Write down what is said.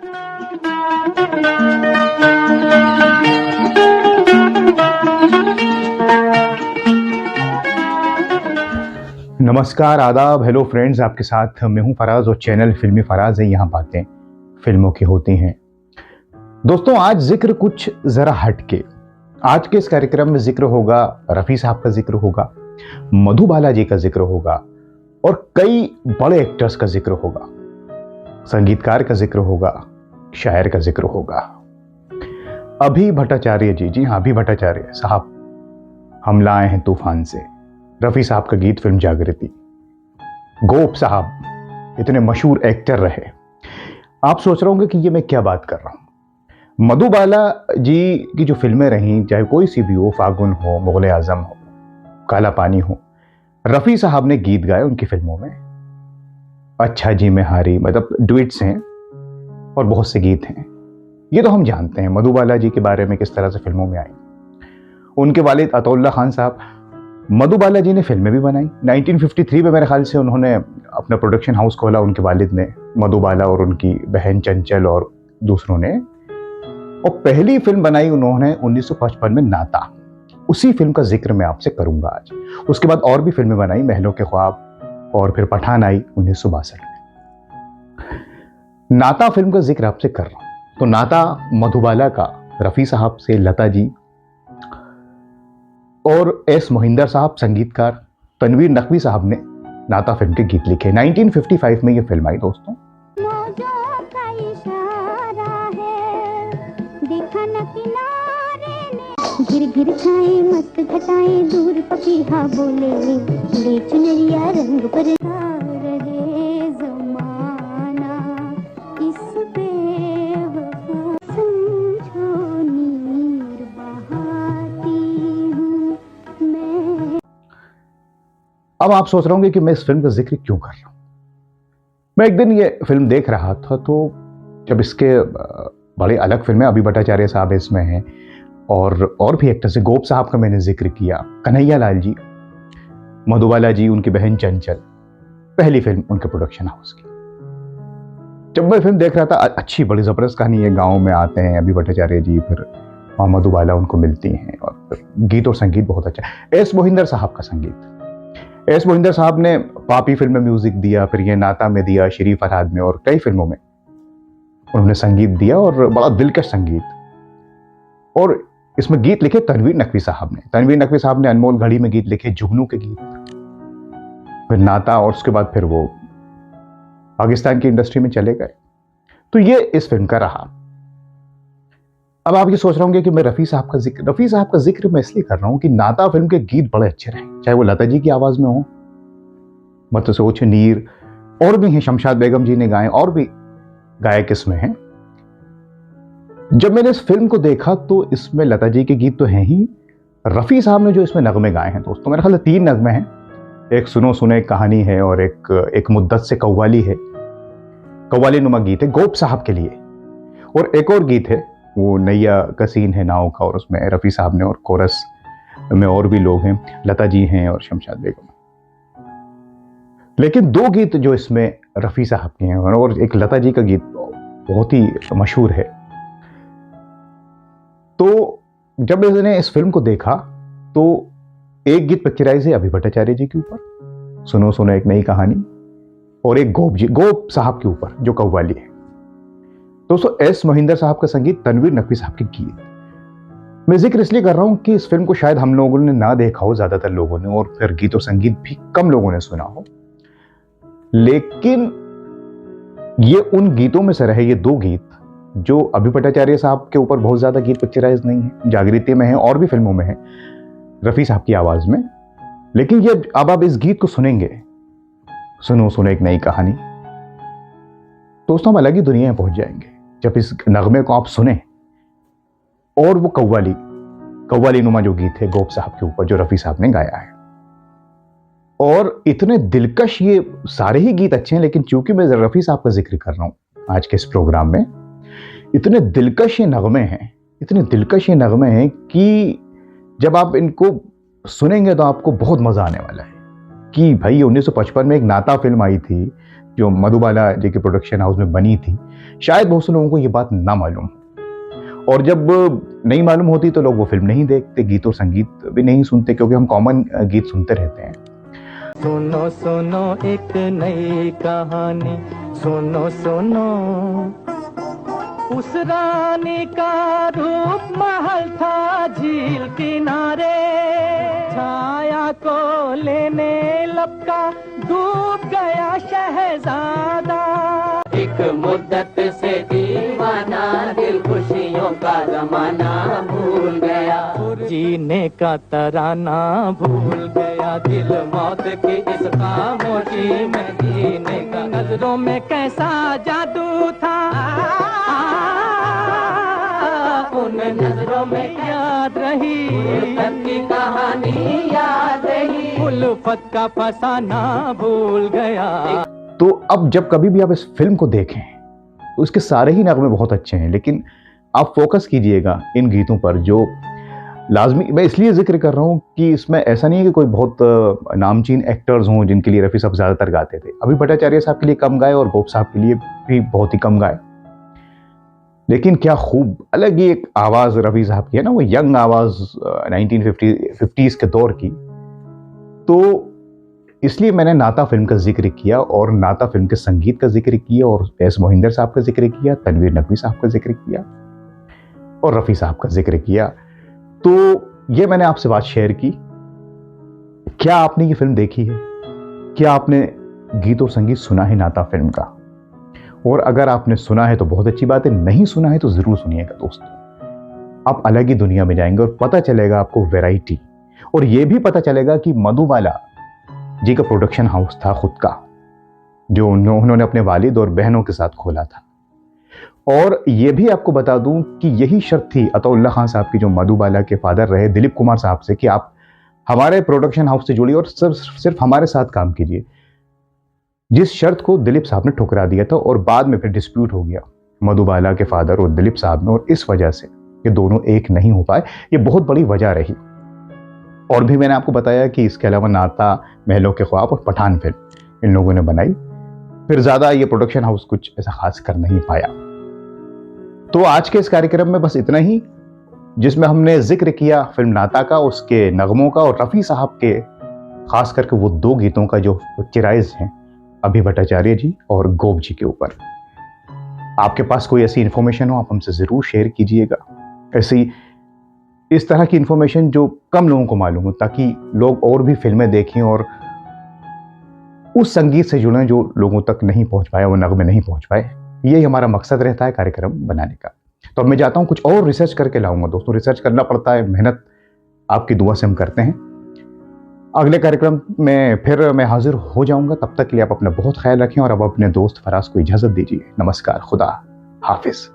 नमस्कार, आदाब, hello friends. आपके साथ मैं हूं फराज और चैनल फिल्मी फराज है। यहाँ बातें फिल्मों की होती हैं। दोस्तों, आज जिक्र कुछ जरा हटके। आज के इस कार्यक्रम में जिक्र होगा, रफी साहब का जिक्र होगा, मधुबाला जी का जिक्र होगा और कई बड़े एक्टर्स का जिक्र होगा। संगीतकार का जिक्र होगा, शायर का जिक्र होगा। अभी भट्टाचार्य जी, जी हाँ, अभी भट्टाचार्य साहब हम लाए हैं तूफान से। रफी साहब का गीत फिल्म जागृति। गोप साहब इतने मशहूर एक्टर रहे। आप सोच रहे होंगे कि ये मैं क्या बात कर रहा हूं। मधुबाला जी की जो फिल्में रहीं, चाहे कोई सी भी हो, फागुन हो, मुगले आजम हो, काला पानी हो, रफी साहब ने गीत गाए उनकी फिल्मों में। अच्छा जी मैं हारी, मतलब डुएट्स हैं और बहुत से गीत हैं। ये तो हम जानते हैं मधुबाला जी के बारे में, किस तरह से फिल्मों में आई। उनके वालिद अतौल्ला खान साहब, मधुबाला जी ने फिल्में भी बनाई। 1953 में मेरे ख्याल से उन्होंने अपना प्रोडक्शन हाउस खोला, उनके वालिद ने, मधुबाला और उनकी बहन चंचल और दूसरों ने। और पहली फिल्म बनाई उन्होंने 1955 में, नाता। उसी फिल्म का जिक्र मैं आपसे करूंगा आज। उसके बाद और भी फिल्में बनाई, महलों के ख्वाब, और फिर पठान आई 1962 में। नाता फिल्म का जिक्र आपसे कर रहा हूं। तो नाता मधुबाला का, रफी साहब से लता जी और एस मोहिंदर साहब संगीतकार, तनवीर नकवी साहब ने नाता फिल्म के गीत लिखे। 1955 में ये फिल्म आई दोस्तों। गिर गिर खाए मस्त घटाएं दूर पपीहा बोले ले चुनरिया रंग पर रहे जमाना इस बेवफा समझो नीर बहाती हूँ मैं। अब आप सोच रहे होंगे कि मैं इस फिल्म का जिक्र क्यों कर रहा हूं। मैं एक दिन ये फिल्म देख रहा था, तो जब इसके बड़े अलग फिल्में, अभी भट्टाचार्य साहब इसमें हैं और भी एक्टर्स हैं। गोप साहब का मैंने जिक्र किया, कन्हैया लाल जी, मधुबाला जी, उनकी बहन चंचल, पहली फिल्म उनके प्रोडक्शन हाउस की। जब मैं फिल्म देख रहा था, अच्छी बड़ी जबरदस्त कहानी है। गांव में आते हैं अभी भट्टाचार्य जी, फिर मधुबाला उनको मिलती हैं, और फिर गीत और संगीत बहुत अच्छा। एस मोहिंदर साहब का संगीत, एस मोहिंदर साहब ने पापी फिल्म में म्यूजिक दिया, फिर ये नाता में दिया, श्री फरहाद में, और कई फिल्मों में उन्होंने संगीत दिया, और बड़ा दिलकश संगीत। और इसमें गीत लिखे तनवीर नकवी साहब ने। तनवीर नकवी साहब ने अनमोल घड़ी में गीत लिखे, जुगनू के गीत, फिर नाता, और उसके बाद फिर वो पाकिस्तान की इंडस्ट्री में चले गए। तो ये इस फिल्म का रहा। अब आप ये सोच रहे होंगे कि मैं रफी साहब का जिक्र मैं इसलिए कर रहा हूं कि नाता फिल्म के गीत बड़े अच्छे रहे, चाहे वो लता जी की आवाज में हो, मत सोच, नीर, और भी हैं, शमशाद बेगम जी ने गाए, और भी गायक इसमें हैं। जब मैंने इस फिल्म को देखा तो इसमें लता जी के गीत तो हैं ही, रफी साहब ने जो इसमें नगमे गाए हैं दोस्तों, मेरे ख्याल 3 नगमे हैं। एक सुनो सुनो एक कहानी है, और एक मुद्दत से कव्वाली है, कव्वाली नुमा गीत है गोप साहब के लिए। और एक और गीत है, वो नैया का सीन है नाव का, और उसमें रफी साहब ने, और कोरस में और भी लोग हैं, लता जी हैं और शमशाद बेगम। लेकिन 2 गीत जो इसमें रफी साहब के हैं, और एक लता जी का गीत बहुत ही मशहूर है। तो जब मैंने इस फिल्म को देखा तो एक गीत पिक्चराइज है अभी भट्टाचार्य जी के ऊपर, सुनो सुनो एक नई कहानी, और एक गोप साहब के ऊपर जो कव्वाली है। दोस्तों, एस मोहिंदर साहब का संगीत, तनवीर नकवी साहब के गीत। मैं जिक्र इसलिए कर रहा हूं कि इस फिल्म को शायद हम लोगों ने ना देखा हो, ज्यादातर लोगों ने, और फिर गीत और संगीत भी कम लोगों ने सुना हो। लेकिन ये उन गीतों में से रहे, ये 2 गीत जो अभी भट्टाचार्य साहब के ऊपर बहुत ज्यादा गीत पिक्चराइज नहीं है, जागृति में है और भी फिल्मों में है रफी साहब की आवाज में। लेकिन ये अब आप इस गीत को सुनेंगे, सुनो सुनो एक नई कहानी, दोस्तों हम अलग ही दुनिया में पहुंच जाएंगे जब इस नगमे को आप सुने। और वो कव्वाली नुमा जो गीत है गोप साहब के ऊपर, जो रफी साहब ने गाया है, और इतने दिलकश, ये सारे ही गीत अच्छे हैं, लेकिन चूंकि मैं रफी साहब का जिक्र कर रहा हूं आज के इस प्रोग्राम में, इतने दिलकश ये नगमे हैं कि जब आप इनको सुनेंगे तो आपको बहुत मजा आने वाला है। कि भाई 1955 में एक नाता फिल्म आई थी, जो मधुबाला जी के प्रोडक्शन हाउस में बनी थी, शायद बहुत से लोगों को ये बात ना मालूम हो। और जब नहीं मालूम होती तो लोग वो फिल्म नहीं देखते, गीत और संगीत भी नहीं सुनते, क्योंकि हम कॉमन गीत सुनते रहते हैं। सुनो सुनो एक नई कहानी, सुनो सुनो। उस रानी का रूप महल था झील किनारे, छाया को लेने लपका डूब गया शहजादा। एक मुद्दत से दीवाना दिल खुशियों का जमाना भूल गया, जीने का तराना भूल गया, दिल मौत की इस खामोशी में जीने का। नजरों में कैसा जादू था, उन नजरों में याद रही उल्फत की कहानी, याद रही उल्फत का फसाना भूल गया। तो अब जब कभी भी आप इस फिल्म को देखें तो इसके सारे ही नगमे बहुत अच्छे हैं, लेकिन आप फोकस कीजिएगा इन गीतों पर जो लाजमी, मैं इसलिए जिक्र कर रहा हूँ कि इसमें ऐसा नहीं है कि कोई बहुत नामचीन एक्टर्स हों जिनके लिए रफ़ी साहब ज़्यादातर गाते थे। अभी भट्टाचार्य साहब के लिए कम गाए और गोप साहब के लिए भी बहुत ही कम गाए, लेकिन क्या खूब अलग ही एक आवाज़ रफ़ी साहब की है ना, वो यंग आवाज़ 1950s के दौर की। तो इसलिए मैंने नाता फिल्म का जिक्र किया और नाता फिल्म के संगीत का जिक्र किया और एस मोहिंदर साहब का जिक्र किया, तनवीर नकवी साहब का जिक्र किया और रफ़ी साहब का जिक्र किया। तो ये मैंने आपसे बात शेयर की। क्या आपने ये फिल्म देखी है? क्या आपने गीत और संगीत सुना है नाता फिल्म का? और अगर आपने सुना है तो बहुत अच्छी बात है, नहीं सुना है तो ज़रूर सुनिएगा दोस्तों। आप अलग ही दुनिया में जाएंगे और पता चलेगा आपको वैरायटी, और ये भी पता चलेगा कि मधुबाला जी का प्रोडक्शन हाउस था खुद का, जो उन्होंने अपने वालिद और बहनों के साथ खोला था। और ये भी आपको बता दूं कि यही शर्त थी अताउल्लाह खान साहब की, जो मधुबाला के फादर रहे, दिलीप कुमार साहब से, कि आप हमारे प्रोडक्शन हाउस से जुड़िए और सिर्फ हमारे साथ काम कीजिए। जिस शर्त को दिलीप साहब ने ठुकरा दिया था और बाद में फिर डिस्प्यूट हो गया मधुबाला के फादर और दिलीप साहब में, और इस वजह से ये दोनों एक नहीं हो पाए। ये बहुत बड़ी वजह रही। और भी मैंने आपको बताया कि इसके अलावा नाता, महलों के ख्वाब और पठान फिल्म इन लोगों ने बनाई। फिर ज़्यादा ये प्रोडक्शन हाउस कुछ ऐसा खास कर नहीं पाया। तो आज के इस कार्यक्रम में बस इतना ही, जिसमें हमने जिक्र किया फिल्म नाता का, उसके नगमों का और रफ़ी साहब के खास करके वो दो गीतों का जो पिक्चराइज हैं अभी भट्टाचार्य जी और गोप जी के ऊपर। आपके पास कोई ऐसी इन्फॉर्मेशन हो आप हमसे ज़रूर शेयर कीजिएगा, ऐसी इस तरह की इन्फॉर्मेशन जो कम लोगों को मालूम हो, ताकि लोग और भी फिल्में देखें और उस संगीत से जुड़ें जो लोगों तक नहीं पहुंच पाया, वो नगमे नहीं पहुंच पाए। यही हमारा मकसद रहता है कार्यक्रम बनाने का। तो अब मैं जाता हूं, कुछ और रिसर्च करके लाऊंगा दोस्तों। रिसर्च करना पड़ता है, मेहनत आपकी दुआ से हम करते हैं। अगले कार्यक्रम में फिर मैं हाजिर हो जाऊंगा। तब तक के लिए आप अपना बहुत ख्याल रखें और अब अपने दोस्त फराज को इजाज़त दीजिए। नमस्कार, खुदा हाफिज़।